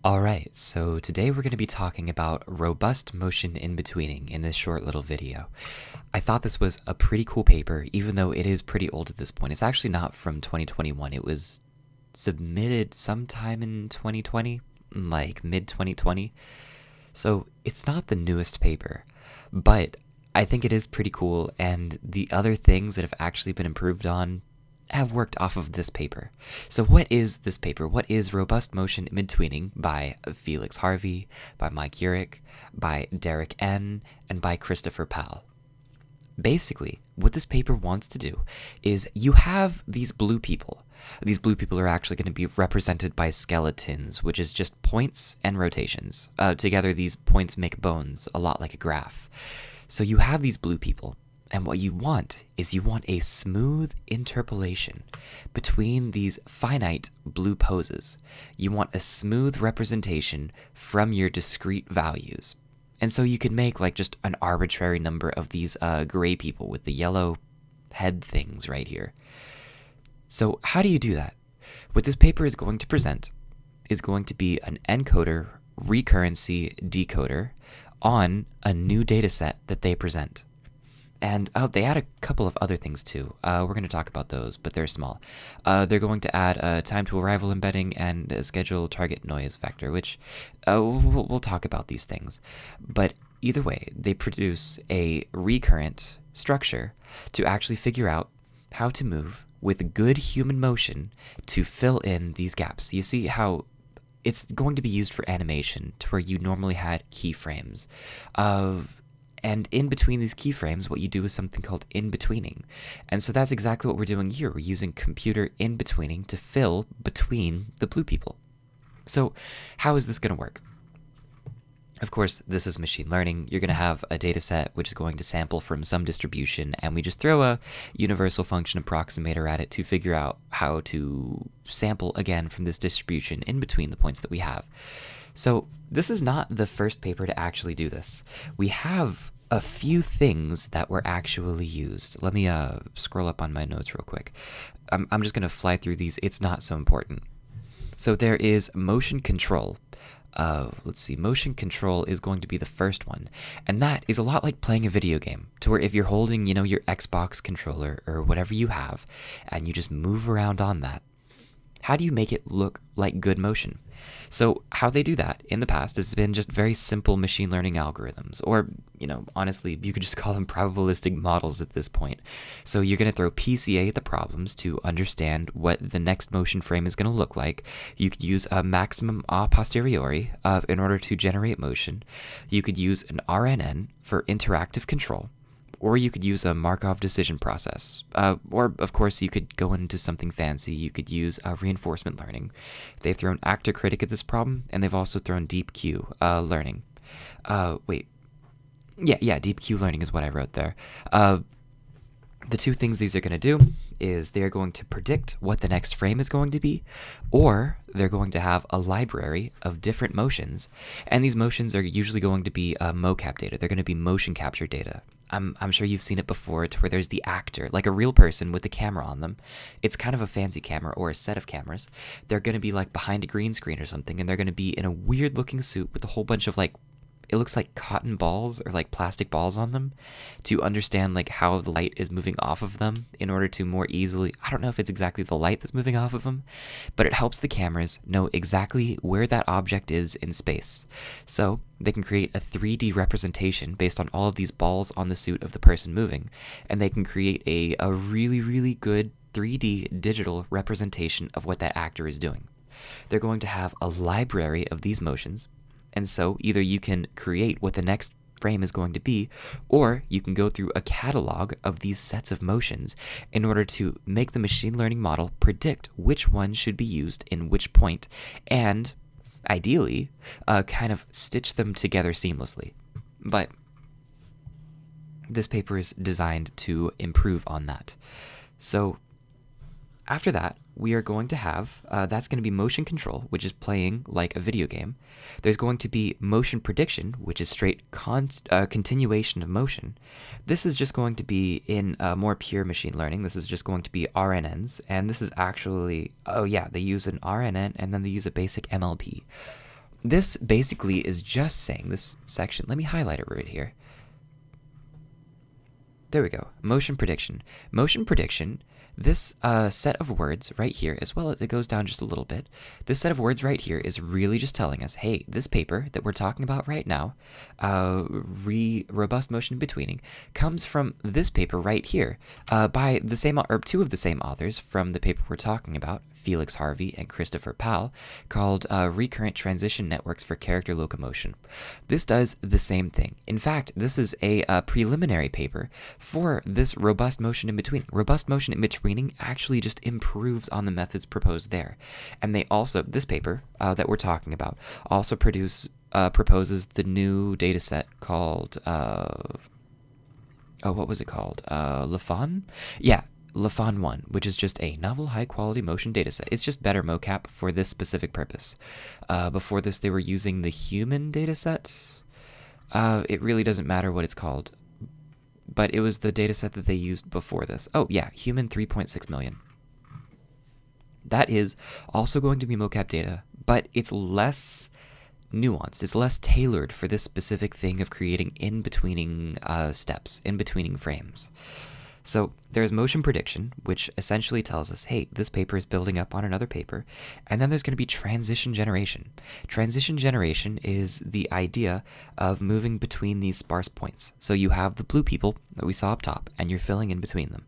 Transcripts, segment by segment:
Alright, so today we're going to be talking about robust motion in-betweening in this short little video. I thought this was a pretty cool paper, even though it is pretty old at this point. It's actually not from 2021. It was submitted sometime in 2020, like mid-2020. So it's not the newest paper, but I think it is pretty cool, and the other things that have actually been improved on have worked off of this paper. So what is this paper? What is Robust Motion In-Betweening by Felix Harvey, by Mike Urich, by Derek N., and by Christopher Powell? Basically, what this paper wants to do is you have these blue people. These blue people are actually going to be represented by skeletons, which is just points and rotations. Together, these points make bones, a lot like a graph. So you have these blue people. And what you want is you want a smooth interpolation between these finite blue poses. You want a smooth representation from your discrete values. And so you can make like just an arbitrary number of these gray people with the yellow head things right here. So how do you do that? What this paper is going to present is going to be an encoder recurrency decoder on a new data set that they present. And they add a couple of other things too. We're going to talk about those, but they're small. They're going to add a time to arrival embedding and a schedule target noise vector, which we'll talk about these things. But either way, they produce a recurrent structure to actually figure out how to move with good human motion to fill in these gaps. You see how it's going to be used for animation to where you normally had keyframes and in between these keyframes, what you do is something called in-betweening. And so that's exactly what we're doing here. We're using computer in-betweening to fill between the blue people. So how is this going to work? Of course, this is machine learning. You're going to have a data set which is going to sample from some distribution, and we just throw a universal function approximator at it to figure out how to sample again from this distribution in between the points that we have. So this is not the first paper to actually do this. We have a few things that were actually used. Let me scroll up on my notes real quick. I'm just going to fly through these. It's not so important. So there is motion control. Let's see, motion control is going to be the first one. And that is a lot like playing a video game, to where if you're holding, your Xbox controller or whatever you have, and you just move around on that, how do you make it look like good motion? So how they do that in the past has been just very simple machine learning algorithms, or, honestly, you could just call them probabilistic models at this point. So you're going to throw PCA at the problems to understand what the next motion frame is going to look like. You could use a maximum a posteriori in order to generate motion. You could use an RNN for interactive control. Or you could use a Markov decision process. Or, of course, you could go into something fancy. You could use reinforcement learning. They've thrown actor critic at this problem, and they've also thrown deep Q learning. Deep Q learning is what I wrote there. The two things these are going to do is they're going to predict what the next frame is going to be, or they're going to have a library of different motions, and these motions are usually going to be mocap data. They're going to be motion capture data. I'm sure you've seen it before, to where there's the actor, like a real person with a camera on them. It's kind of a fancy camera or a set of cameras. They're going to be like behind a green screen or something, and they're going to be in a weird looking suit with a whole bunch of it looks like cotton balls or like plastic balls on them, to understand like how the light is moving off of them in order to more easily, I don't know if it's exactly the light that's moving off of them, but it helps the cameras know exactly where that object is in space. So they can create a 3D representation based on all of these balls on the suit of the person moving, and they can create a really, really good 3D digital representation of what that actor is doing. They're going to have a library of these motions. And so either you can create what the next frame is going to be, or you can go through a catalog of these sets of motions in order to make the machine learning model predict which one should be used in which point, and ideally, kind of stitch them together seamlessly. But this paper is designed to improve on that. So after that, we are going to have, that's going to be motion control, which is playing like a video game. There's going to be motion prediction, which is straight continuation of motion. This is just going to be in more pure machine learning. This is just going to be RNNs, and this is actually, they use an RNN, and then they use a basic MLP. this basically is just saying, this section, let me highlight it right here. There we go. Motion prediction. Motion prediction, this set of words right here, as well as it goes down just a little bit, this set of words right here is really just telling us, hey, this paper that we're talking about right now, robust motion betweening, comes from this paper right here by the same, or two of the same authors from the paper we're talking about, Felix Harvey and Christopher Powell, called Recurrent Transition Networks for Character Locomotion. This does the same thing. In fact, this is a preliminary paper for this robust motion in between. Robust motion in betweening actually just improves on the methods proposed there. And they also, this paper that we're talking about, also proposes the new data set called, what was it called? LaFon? Yeah. LaFon 1, which is just a novel high-quality motion dataset. It's just better mocap for this specific purpose. Before this, they were using the human dataset. It really doesn't matter what it's called, but it was the dataset that they used before this. Oh, yeah, human 3.6 million. That is also going to be mocap data, but it's less nuanced. It's less tailored for this specific thing of creating in-betweening steps, in-betweening frames. So there's motion prediction, which essentially tells us, hey, this paper is building up on another paper. And then there's going to be transition generation. Transition generation is the idea of moving between these sparse points. So you have the blue people that we saw up top, and you're filling in between them.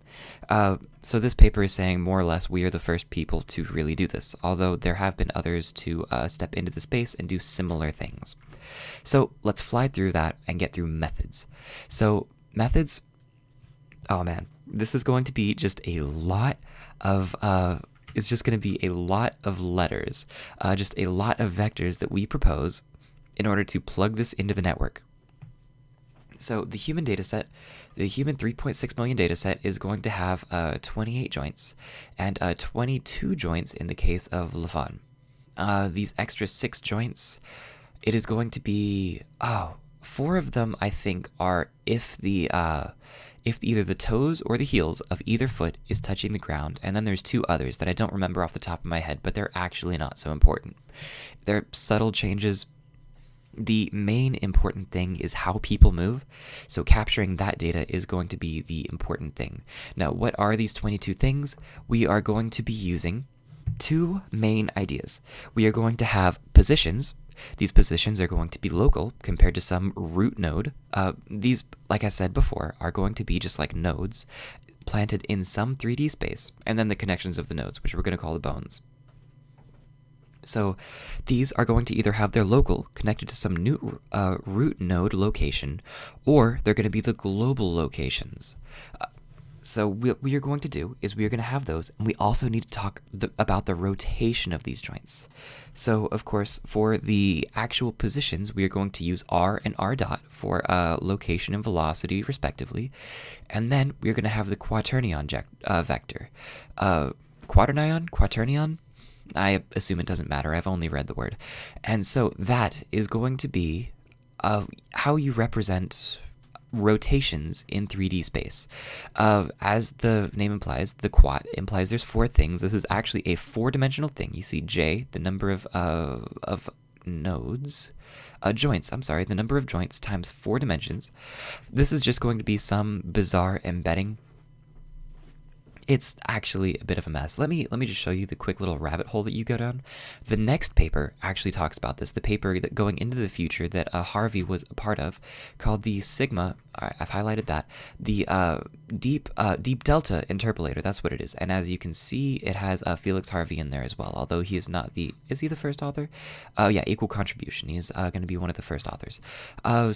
So this paper is saying more or less we are the first people to really do this, although there have been others to step into the space and do similar things. So let's fly through that and get through methods. So methods... Oh man, this is going to be just a lot of, it's just going to be a lot of letters, just a lot of vectors that we propose in order to plug this into the network. So the human dataset, the human 3.6 million dataset is going to have 28 joints and 22 joints in the case of LaFon. These extra 6 joints, it is going to be, 4 of them I think are if either the toes or the heels of either foot is touching the ground, and then there's 2 others that I don't remember off the top of my head, but they're actually not so important. They're subtle changes. The main important thing is how people move, so capturing that data is going to be the important thing. Now, what are these 22 things? We are going to be using 2 main ideas. We are going to have positions. These positions are going to be local compared to some root node. These, like I said before, are going to be just like nodes planted in some 3D space, and then the connections of the nodes, which we're going to call the bones. So these are going to either have their local connected to some new root node location, or they're going to be the global locations. So what we are going to do is we are going to have those, and we also need to talk about the rotation of these joints. So, of course, for the actual positions, we are going to use r and r dot for location and velocity, respectively. And then we are going to have the quaternion vector. Quaternion? I assume it doesn't matter. I've only read the word. And so that is going to be how you represent rotations in 3D space. As the name implies, the quat implies there's 4 things. This is actually a 4-dimensional thing. You see J, the number of nodes, joints, the number of joints times 4 dimensions. This is just going to be some bizarre embedding. It's actually a bit of a mess. Let me just show you the quick little rabbit hole that you go down. The next paper actually talks about this. The paper that going into the future that Harvey was a part of, called the Sigma. I've highlighted that. The deep delta interpolator. That's what it is. And as you can see, it has Felix Harvey in there as well. Although he is not the. Is he the first author? Yeah, equal contribution. He's going to be one of the first authors.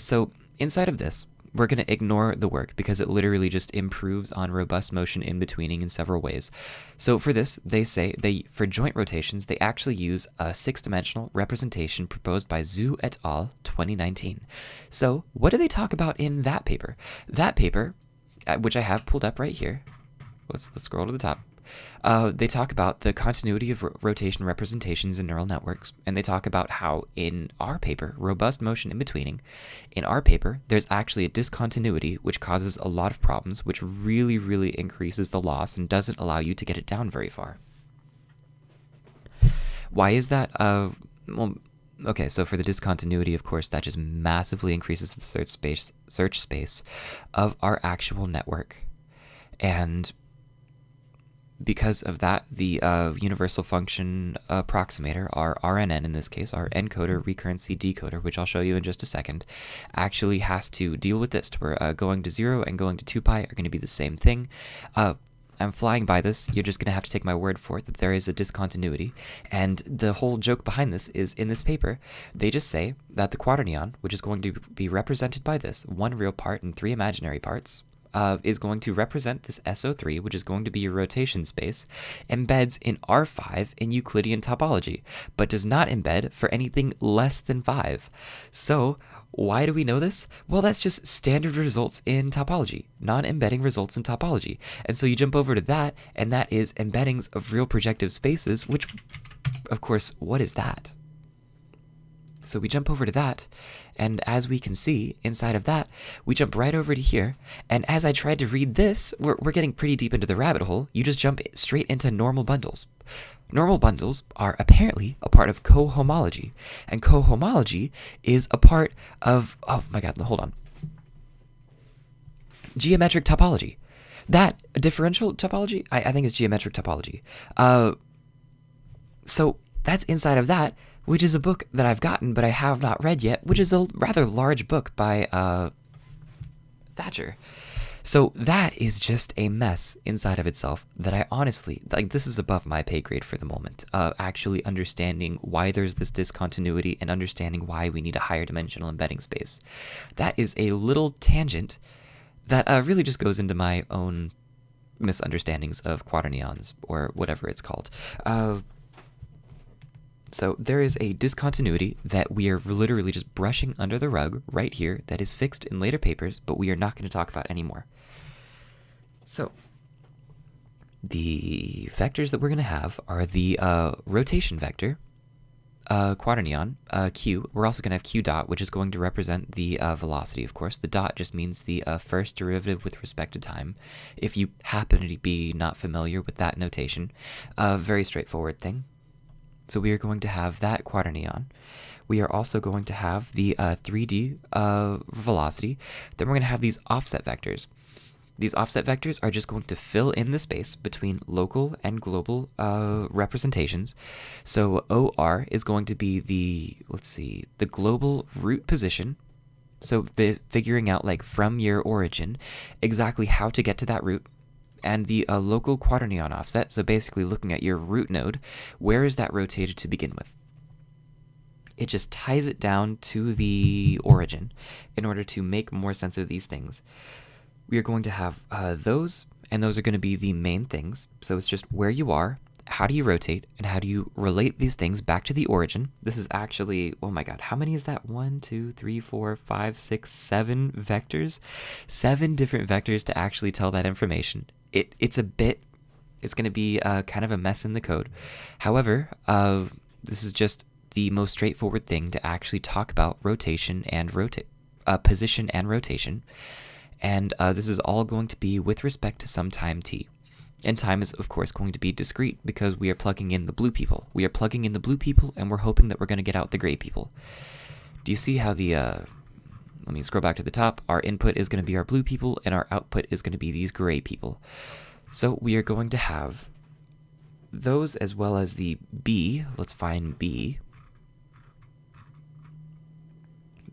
So inside of this, we're going to ignore the work because it literally just improves on robust motion in betweening in several ways. So for this, they say for joint rotations, they actually use a 6-dimensional representation proposed by Zhu et al. 2019. So what do they talk about in that paper? That paper, which I have pulled up right here. Let's scroll to the top. They talk about the continuity of rotation representations in neural networks, and they talk about how in our paper, robust motion in betweening, in our paper, there's actually a discontinuity which causes a lot of problems, which really, really increases the loss and doesn't allow you to get it down very far. Why is that? Well, Okay, so for the discontinuity, of course, that just massively increases the search space of our actual network. And because of that, the universal function approximator, our RNN in this case, our encoder recurrency decoder, which I'll show you in just a second, actually has to deal with this, where going to 0 and going to 2 pi are going to be the same thing. I'm flying by this. You're just going to have to take my word for it that there is a discontinuity. And the whole joke behind this is, in this paper, they just say that the quaternion, which is going to be represented by this, 1 real part and 3 imaginary parts, is going to represent this SO3, which is going to be your rotation space, embeds in R5 in Euclidean topology, but does not embed for anything less than 5. So, why do we know this? Well, that's just standard results in topology, non-embedding results in topology. And so you jump over to that, and that is embeddings of real projective spaces, which, of course, what is that? So we jump over to that, and as we can see, inside of that, we jump right over to here, and as I tried to read this, we're getting pretty deep into the rabbit hole. You just jump straight into normal bundles. Normal bundles are apparently a part of cohomology, and cohomology is a part of, oh my god, hold on, geometric topology. That, differential topology? I think it's geometric topology. So that's inside of that, which is a book that I've gotten but I have not read yet, which is a rather large book by Thatcher. So that is just a mess inside of itself that I honestly, like, this is above my pay grade for the moment. Actually understanding why there's this discontinuity and understanding why we need a higher dimensional embedding space. That is a little tangent that really just goes into my own misunderstandings of quaternions, or whatever it's called. So there is a discontinuity that we are literally just brushing under the rug right here that is fixed in later papers, but we are not going to talk about anymore. So the vectors that we're going to have are the rotation vector, quaternion, q. We're also going to have q dot, which is going to represent the velocity, of course. The dot just means the first derivative with respect to time, if you happen to be not familiar with that notation. Very straightforward thing. So we are going to have that quaternion. We are also going to have the 3D velocity. Then we're going to have these offset vectors. These offset vectors are just going to fill in the space between local and global representations. So OR is going to be the, the global root position. So figuring out, like, from your origin, exactly how to get to that root. And the local quaternion offset, so basically looking at your root node, where is that rotated to begin with? It just ties it down to the origin in order to make more sense of these things. We are going to have those, and those are going to be the main things. So it's just where you are, how do you rotate, and how do you relate these things back to the origin. This is actually, oh my god, how many is that? 1, 2, 3, 4, 5, 6, 7 vectors? 7 different vectors to actually tell that information. It's going to be kind of a mess in the code. However, this is just the most straightforward thing to actually talk about rotation and position and rotation. And this is all going to be with respect to some time t. And time is, of course, going to be discrete because we are plugging in the blue people. We are plugging in the blue people, and we're hoping that we're going to get out the gray people. Do you see how the... let me scroll back to the top. Our input is going to be our blue people, and our output is going to be these gray people. So we are going to have those as well as the B. Let's find B.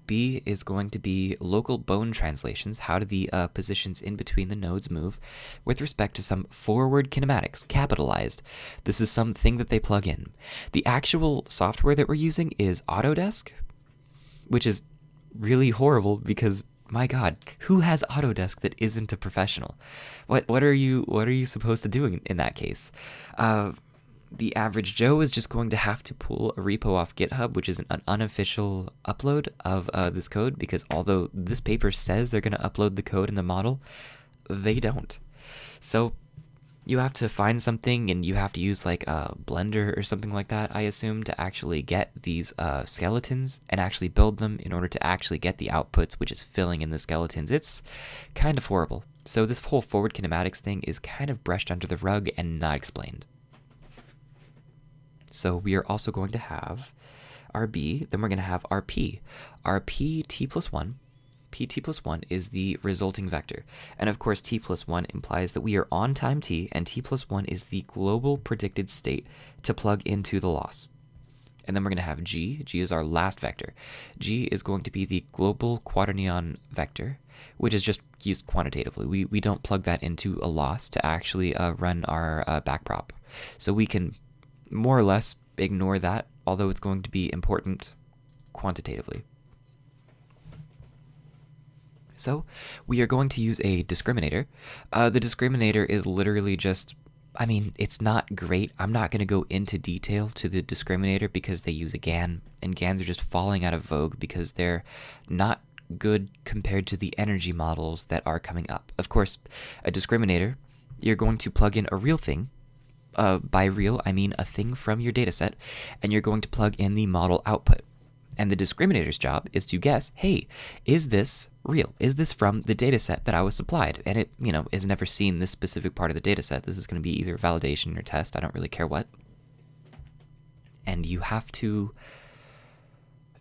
B is going to be local bone translations. How do the positions in between the nodes move with respect to some forward kinematics, capitalized. This is something that they plug in. The actual software that we're using is Autodesk, which is really horrible because, my god, who has Autodesk that isn't a professional? What are you supposed to do in that case? The average Joe is just going to have to pull a repo off GitHub, which is an unofficial upload of this code, because although this paper says they're going to upload the code in the model, they don't. So you have to find something, and you have to use like a Blender or something like that, I assume, to actually get these skeletons and actually build them in order to actually get the outputs, which is filling in the skeletons. It's kind of horrible. So this whole forward kinematics thing is kind of brushed under the rug and not explained. So we are also going to have RB, then we're going to have RP. RP t plus 1. Pt plus 1 is the resulting vector. And of course, t plus 1 implies that we are on time t, and t plus 1 is the global predicted state to plug into the loss. And then we're going to have G. G is our last vector. G is going to be the global quaternion vector, which is just used quantitatively. We don't plug that into a loss to actually run our backprop. So we can more or less ignore that, although it's going to be important quantitatively. So we are going to use a discriminator. The discriminator is literally just, I mean, it's not great. I'm not going to go into detail to the discriminator because they use a GAN, and GANs are just falling out of vogue because they're not good compared to the energy models that are coming up. Of course, a discriminator, you're going to plug in a real thing. By real, I mean a thing from your dataset, and you're going to plug in the model output. And the discriminator's job is to guess, hey, is this real? Is this from the data set that I was supplied? And it, has never seen this specific part of the data set. This is going to be either validation or test. I don't really care what. And you have to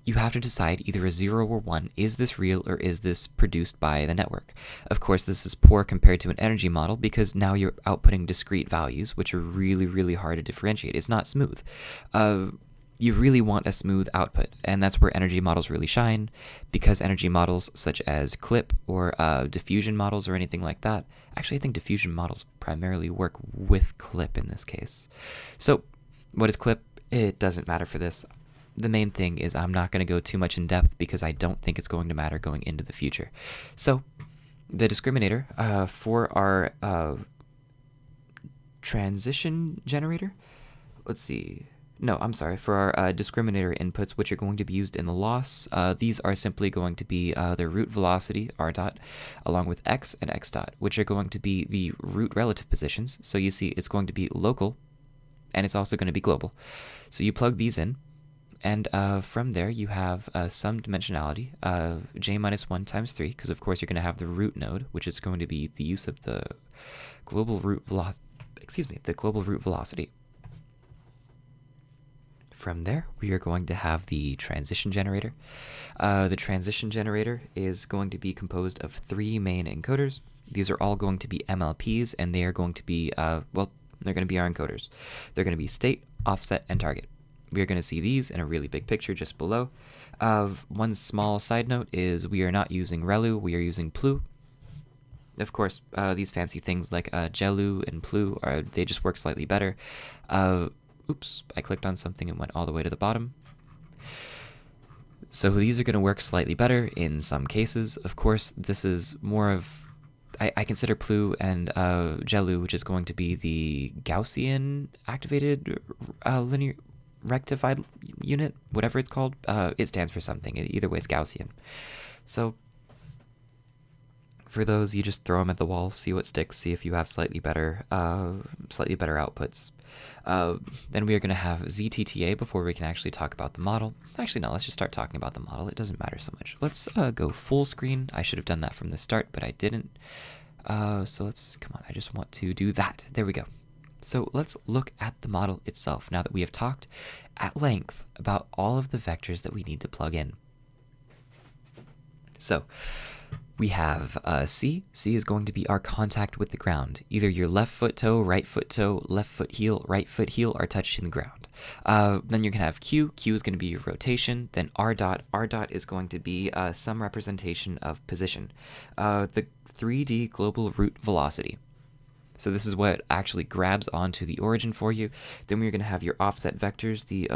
decide either a 0 or 1. Is this real or is this produced by the network? Of course, this is poor compared to an energy model because now you're outputting discrete values, which are really, really hard to differentiate. It's not smooth. You really want a smooth output, and that's where energy models really shine, because energy models such as CLIP or diffusion models or anything like that, actually I think diffusion models primarily work with CLIP in this case. So what is CLIP? It doesn't matter for this. The main thing is I'm not going to go too much in depth because I don't think it's going to matter going into the future. So the discriminator for our transition generator, let's see. No, I'm sorry, for our discriminator inputs, which are going to be used in the loss, these are simply going to be the root velocity, r dot, along with x and x dot, which are going to be the root relative positions. So you see it's going to be local, and it's also going to be global. So you plug these in, and from there you have some dimensionality, j minus 1 times 3, because of course you're going to have the root node, which is going to be the use of the global root velocity. From there, we are going to have the transition generator. The transition generator is going to be composed of 3 main encoders. These are all going to be MLPs, and they are going to be, they're going to be our encoders. They're going to be state, offset, and target. We are going to see these in a really big picture just below. One small side note is we are not using ReLU, we are using PLU. Of course, these fancy things like GeLU and PLU, they just work slightly better. Oops, I clicked on something and went all the way to the bottom. So these are going to work slightly better in some cases. Of course, this is more of, I consider PLU and GeLU, which is going to be the Gaussian activated linear rectified unit, whatever it's called. It stands for something. Either way, it's Gaussian. So for those, you just throw them at the wall, see what sticks, see if you have slightly better outputs. Then we are going to have ZTTA before we can actually talk about the model. Actually, no, let's just start talking about the model. It doesn't matter so much. Let's go full screen. I should have done that from the start, but I didn't. So come on, I just want to do that. There we go. So let's look at the model itself now that we have talked at length about all of the vectors that we need to plug in. So we have C. C is going to be our contact with the ground. Either your left foot toe, right foot toe, left foot heel, right foot heel are touching the ground. Then you're going to have Q. Q is going to be your rotation. Then R dot. R dot is going to be some representation of position. The 3D global root velocity. So this is what actually grabs onto the origin for you. Then we're going to have your offset vectors, the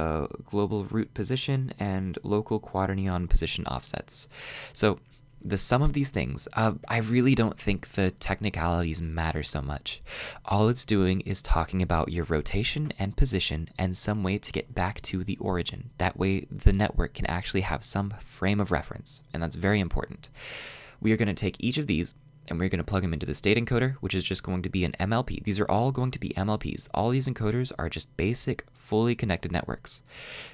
global root position, and local quaternion position offsets. So the sum of these things, I really don't think the technicalities matter so much. All it's doing is talking about your rotation and position and some way to get back to the origin. That way the network can actually have some frame of reference, and that's very important. We are going to take each of these and we're going to plug them into the state encoder, which is just going to be an MLP. These are all going to be MLPs. All these encoders are just basic, fully connected networks.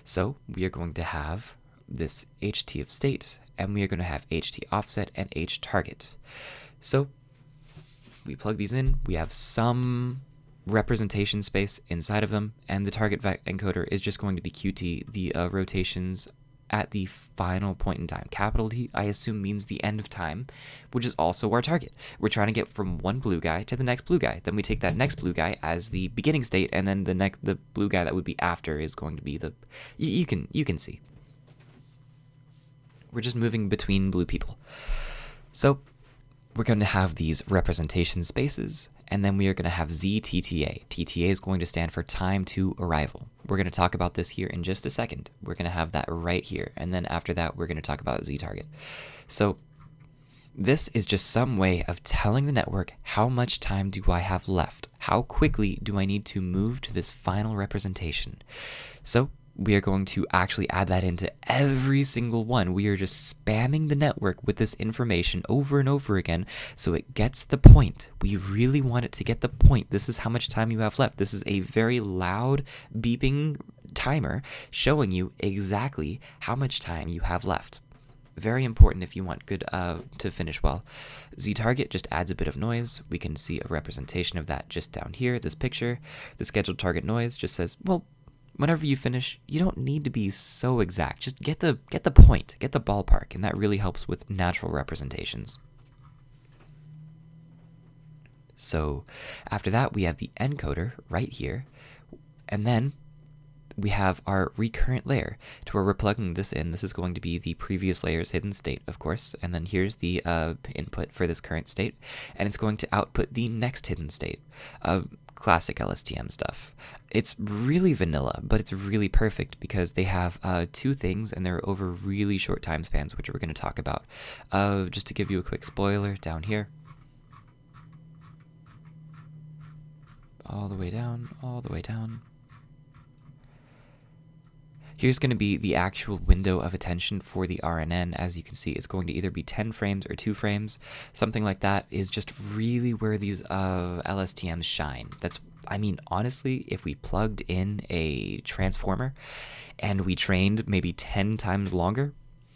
So we are going to have this HT of state, and we are going to have HT offset and H target. So we plug these in. We have some representation space inside of them, and the target encoder is just going to be QT, the rotations at the final point in time. Capital T, I assume, means the end of time, which is also our target. We're trying to get from one blue guy to the next blue guy. Then we take that next blue guy as the beginning state, and then the blue guy that would be after is going to be the... You can see. We're just moving between blue people. So we're going to have these representation spaces, and then we are going to have ZTTA. TTA is going to stand for time to arrival. We're going to talk about this here in just a second. We're going to have that right here, and then after that, we're going to talk about Z-target. So this is just some way of telling the network how much time do I have left? How quickly do I need to move to this final representation? So we are going to actually add that into every single one. We are just spamming the network with this information over and over again so it gets the point. We really want it to get the point. This is how much time you have left. This is a very loud beeping timer showing you exactly how much time you have left. Very important if you want good to finish well. Z-target just adds a bit of noise. We can see a representation of that just down here, this picture. The scheduled target noise just says, well, whenever you finish, you don't need to be so exact. Just get the point, get the ballpark, and that really helps with natural representations. So after that, we have the encoder right here, and then we have our recurrent layer to where we're plugging this in. This is going to be the previous layer's hidden state, of course, and then here's the input for this current state, and it's going to output the next hidden state. Classic LSTM stuff. It's really vanilla, but it's really perfect because they have two things and they're over really short time spans, which we're going to talk about. Just to give you a quick spoiler, down here, all the way down, all the way down. Here's going to be the actual window of attention for the RNN. As you can see, it's going to either be 10 frames or 2 frames. Something like that is just really where these LSTMs shine. That's, I mean, honestly, if we plugged in a transformer and we trained maybe 10 times longer,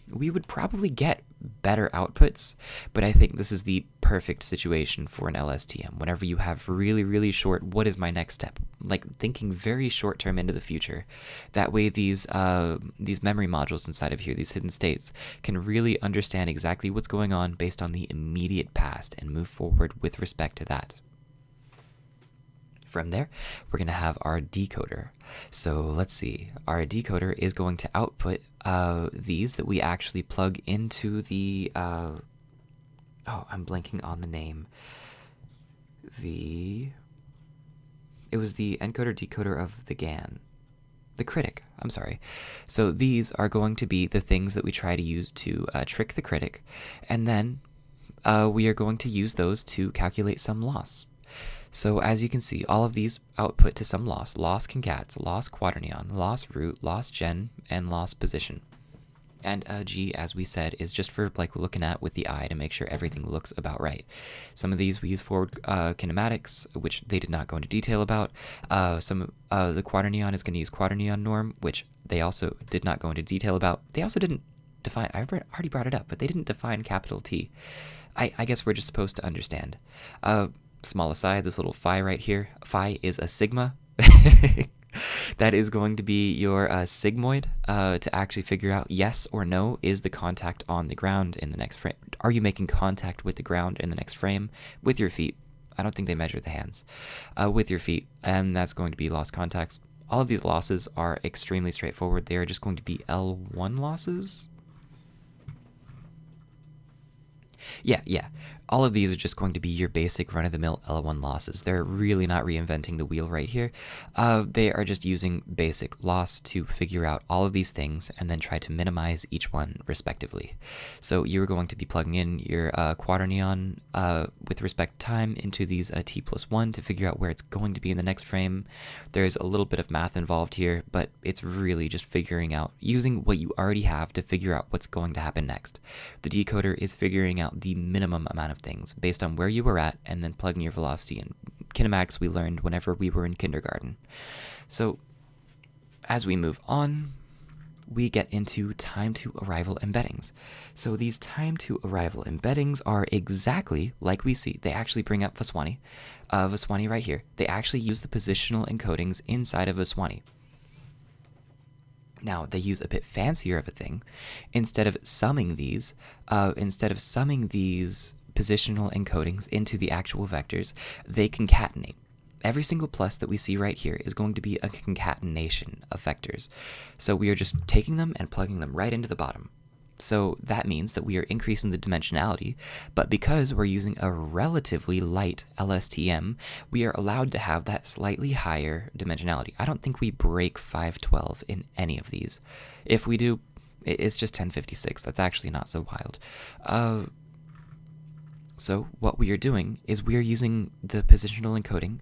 we would probably get better outputs, but I think this is the perfect situation for an LSTM. Whenever you have really, really short, what is my next step? Like thinking very short term into the future. That way these memory modules inside of here, these hidden states, can really understand exactly what's going on based on the immediate past and move forward with respect to that. From there, we're going to have our decoder. So let's see. Our decoder is going to output these that we actually plug into the... oh, I'm blanking on the name. It was the encoder decoder of the GAN. The critic, I'm sorry. So these are going to be the things that we try to use to trick the critic. And then we are going to use those to calculate some loss. So as you can see, all of these output to some loss. Loss concat, loss quaternion, loss root, loss gen, and loss position. And G, as we said, is just for like looking at with the eye to make sure everything looks about right. Some of these we use forward kinematics, which they did not go into detail about. The quaternion is going to use quaternion norm, which they also did not go into detail about. They also didn't define, I already brought it up, but they didn't define capital T. I guess we're just supposed to understand. Small aside, this little phi right here, phi is a sigma. That is going to be your sigmoid to actually figure out yes or no, is the contact on the ground in the next frame. Are you making contact with the ground in the next frame with your feet? I don't think they measure the hands. With your feet, and that's going to be lost contacts. All of these losses are extremely straightforward. They are just going to be L1 losses. Yeah. All of these are just going to be your basic run-of-the-mill L1 losses. They're really not reinventing the wheel right here. They are just using basic loss to figure out all of these things and then try to minimize each one respectively. So you're going to be plugging in your quaternion with respect to time into these T+1 to figure out where it's going to be in the next frame. There's a little bit of math involved here, but it's really just figuring out, using what you already have to figure out what's going to happen next. The decoder is figuring out the minimum amount of things based on where you were at and then plugging your velocity in. Kinematics we learned whenever we were in kindergarten. So as we move on, we get into time to arrival embeddings. So these time to arrival embeddings are exactly like we see. They actually bring up Vaswani. Vaswani right here. They actually use the positional encodings inside of Vaswani. Now, they use a bit fancier of a thing. Instead of summing these positional encodings into the actual vectors, they concatenate. Every single plus that we see right here is going to be a concatenation of vectors. So we are just taking them and plugging them right into the bottom. So that means that we are increasing the dimensionality, but because we're using a relatively light LSTM, we are allowed to have that slightly higher dimensionality. I don't think we break 512 in any of these. If we do, it's just 1056. That's actually not so wild. So what we are doing is we are using the positional encoding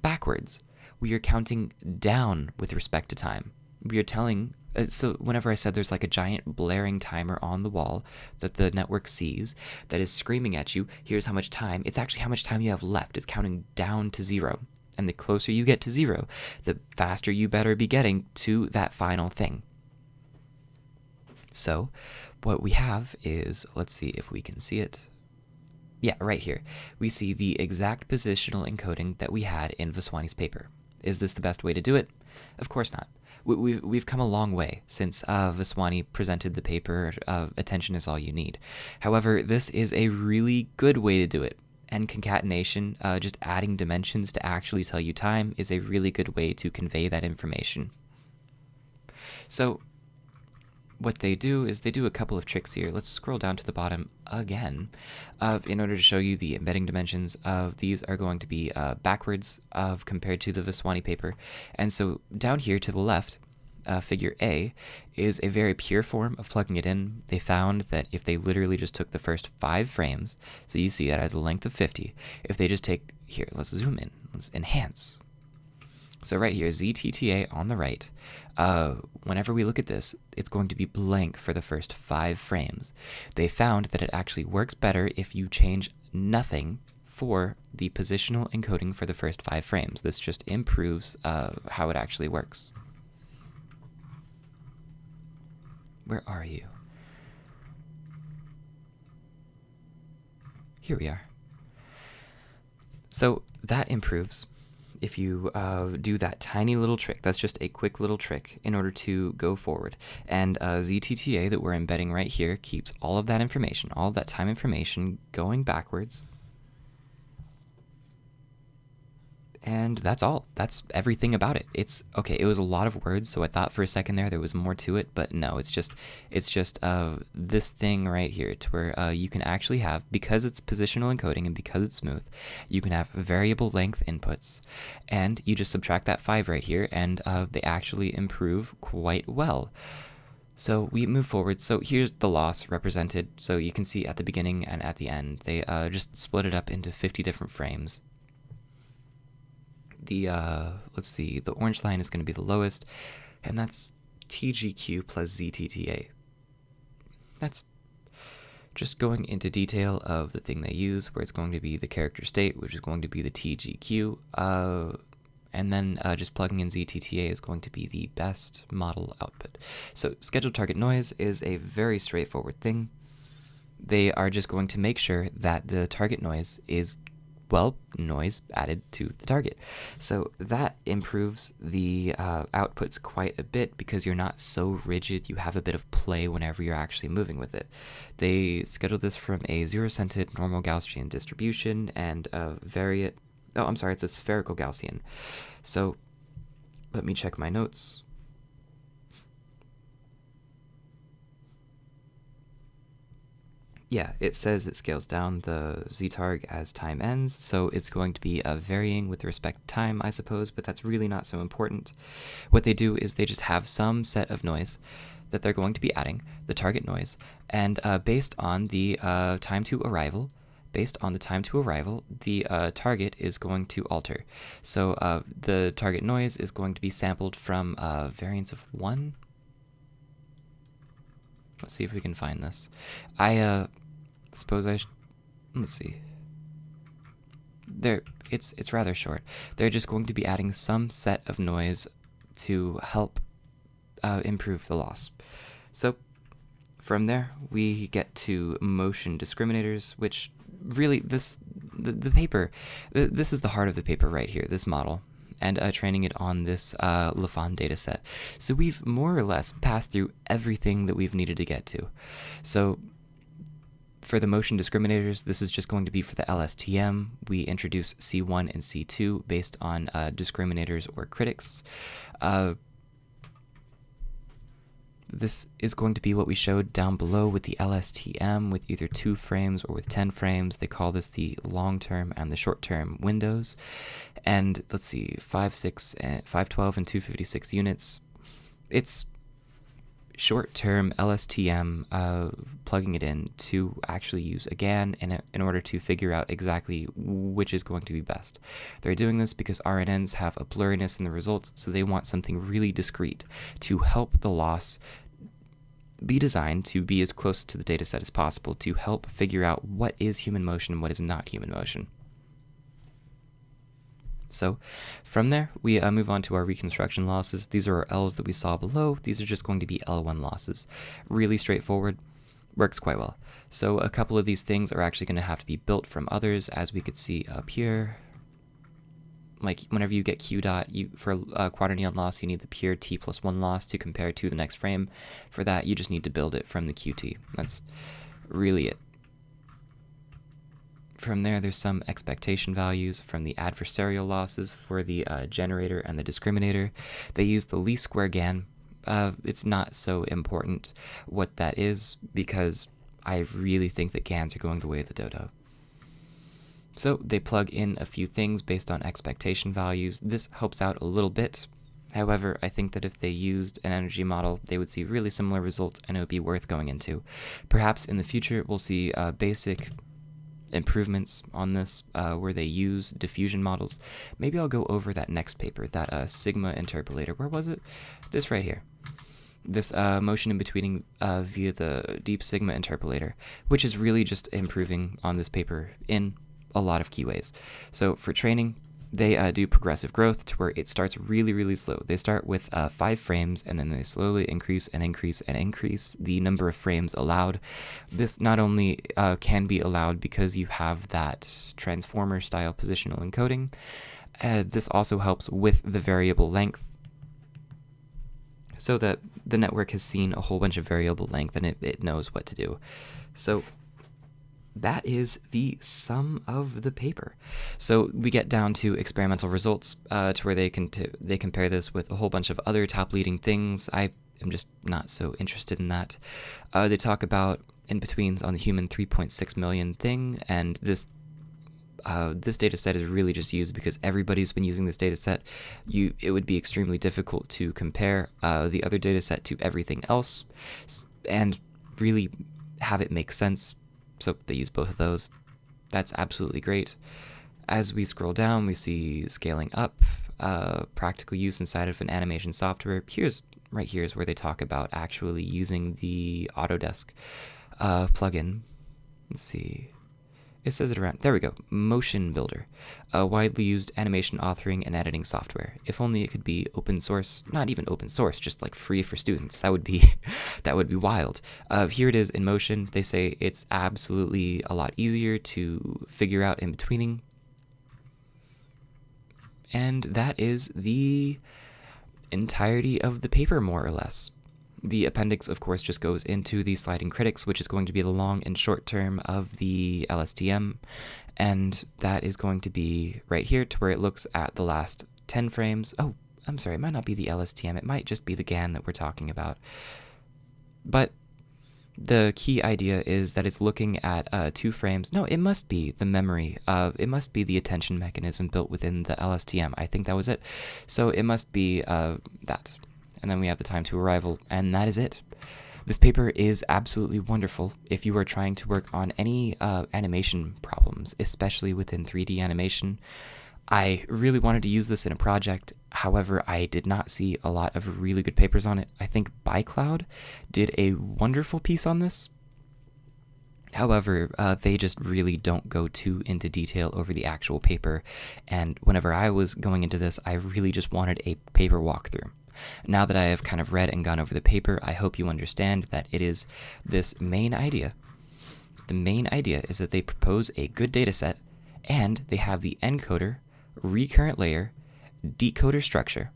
backwards. We are counting down with respect to time. We are telling, so whenever I said there's like a giant blaring timer on the wall that the network sees that is screaming at you, here's how much time, it's actually how much time you have left. It's counting down to 0. And the closer you get to 0, the faster you better be getting to that final thing. So what we have is, let's see if we can see it. Yeah, right here. We see the exact positional encoding that we had in Vaswani's paper. Is this the best way to do it? Of course not. We've come a long way since Vaswani presented the paper, Attention is All You Need. However, this is a really good way to do it. And concatenation, just adding dimensions to actually tell you time, is a really good way to convey that information. So what they do is they do a couple of tricks here. Let's scroll down to the bottom again in order to show you the embedding dimensions. These are going to be backwards compared to the Vaswani paper. And so down here to the left, figure A is a very pure form of plugging it in. They found that if they literally just took the first 5 frames, so you see it has a length of 50, if they just take, here, let's zoom in, let's enhance. So right here, ZTTA on the right, whenever we look at this, it's going to be blank for the first 5 frames. They found that it actually works better if you change nothing for the positional encoding for the first 5 frames. This just improves how it actually works. Where are you? Here we are. So that improves if you do that tiny little trick. That's just a quick little trick in order to go forward. And ZTTA that we're embedding right here keeps all of that information, all of that time information going backwards. And that's all. That's everything about it. It's okay. It was a lot of words, so I thought for a second there was more to it, but no. It's just this thing right here, to where you can actually have, because it's positional encoding and because it's smooth, you can have variable length inputs, and you just subtract that 5 right here, and they actually improve quite well. So we move forward. So here's the loss represented. So you can see at the beginning and at the end, they just split it up into 50 different frames. Let's see, the orange line is going to be the lowest, and that's TGQ plus ZTTA. That's just going into detail of the thing they use, where it's going to be the character state, which is going to be the TGQ, and then just plugging in ZTTA is going to be the best model output. So scheduled target noise is a very straightforward thing. They are just going to make sure that the target noise is, well, noise added to the target. So that improves the outputs quite a bit because you're not so rigid. You have a bit of play whenever you're actually moving with it. They scheduled this from a zero-centered normal Gaussian distribution and a variate, oh, I'm sorry, it's a spherical Gaussian. So let me check my notes. Yeah, it says it scales down the z-targ as time ends, so it's going to be varying with respect to time, I suppose, but that's really not so important. What they do is they just have some set of noise that they're going to be adding, the target noise, and based on the time to arrival, the target is going to alter. So the target noise is going to be sampled from a variance of 1. Let's see if we can find this. I suppose I let's see. It's rather short. They're just going to be adding some set of noise to help improve the loss. So from there, we get to motion discriminators, which really the paper, this is the heart of the paper right here, this model, and training it on this Lafon dataset. So we've more or less passed through everything that we've needed to get to. So for the motion discriminators, this is just going to be for the LSTM. We introduce C1 and C2 based on discriminators or critics. This is going to be what we showed down below with the LSTM with either 2 frames or with 10 frames. They call this the long-term and the short-term windows. And let's see, 512 and 256 units. It's short-term LSTM, plugging it in to actually use again in order to figure out exactly which is going to be best. They're doing this because RNNs have a blurriness in the results, so they want something really discrete to help the loss be designed to be as close to the data set as possible to help figure out what is human motion and what is not human motion. So from there, we move on to our reconstruction losses. These are our L's that we saw below. These are just going to be L1 losses. Really straightforward, works quite well. So a couple of these things are actually going to have to be built from others, as we could see up here. Like whenever you get Q dot, for quaternion loss, you need the pure T+1 loss to compare to the next frame. For that, you just need to build it from the QT. That's really it. From there, there's some expectation values from the adversarial losses for the generator and the discriminator. They use the least square GAN. It's not so important what that is because I really think that GANs are going the way of the dodo. So they plug in a few things based on expectation values. This helps out a little bit. However, I think that if they used an energy model, they would see really similar results and it would be worth going into. Perhaps in the future, we'll see basic improvements on this where they use diffusion models. Maybe I'll go over that next paper, that Sigma Interpolator. Where was it? This right here. This motion in betweening via the Deep Sigma Interpolator, which is really just improving on this paper in a lot of key ways. So for training, they do progressive growth to where it starts really, really slow. They start with 5 frames, and then they slowly increase and increase and increase the number of frames allowed. This not only can be allowed because you have that transformer-style positional encoding, this also helps with the variable length, so that the network has seen a whole bunch of variable length and it knows what to do. So that is the sum of the paper. So we get down to experimental results to where they compare this with a whole bunch of other top leading things. I am just not so interested in that. They talk about in-betweens on the human 3.6 million thing, and this data set is really just used because everybody's been using this data set. It would be extremely difficult to compare the other data set to everything else and really have it make sense. So they use both of those. That's absolutely great. As we scroll down, we see scaling up, practical use inside of an animation software. Right here is where they talk about actually using the Autodesk plugin. Let's see. It says it around. There we go. Motion Builder, a widely used animation authoring and editing software. If only it could be open source. Not even open source, just like free for students. That would be that would be wild. Here it is in motion. They say it's absolutely a lot easier to figure out in betweening. And that is the entirety of the paper, more or less. The appendix, of course, just goes into the sliding critics, which is going to be the long and short term of the LSTM, and that is going to be right here to where it looks at the last 10 frames. Oh, I'm sorry, it might not be the LSTM, it might just be the GAN that we're talking about. But the key idea is that it's looking at 2 frames. No, it must be the memory. It must be the attention mechanism built within the LSTM. I think that was it. So it must be that. And then we have the time to arrival, and that is it. This paper is absolutely wonderful if you are trying to work on any animation problems, especially within 3D animation. I really wanted to use this in a project, however, I did not see a lot of really good papers on it. I think ByCloud did a wonderful piece on this. However, they just really don't go too into detail over the actual paper, and whenever I was going into this, I really just wanted a paper walkthrough. Now that I have kind of read and gone over the paper, I hope you understand that it is this main idea. The main idea is that they propose a good data set, and they have the encoder, recurrent layer, decoder structure,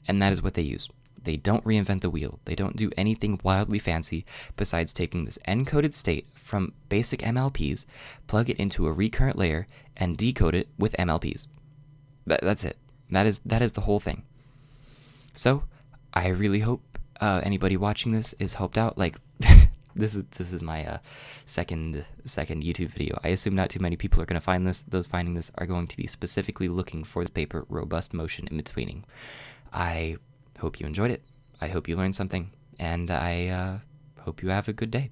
and that is what they use. They don't reinvent the wheel. They don't do anything wildly fancy besides taking this encoded state from basic MLPs, plug it into a recurrent layer, and decode it with MLPs. That's it. That is the whole thing. So, I really hope anybody watching this is helped out. Like, this is my second YouTube video. I assume not too many people are going to find this. Those finding this are going to be specifically looking for this paper, Robust Motion In-Betweening. I hope you enjoyed it. I hope you learned something, and I hope you have a good day.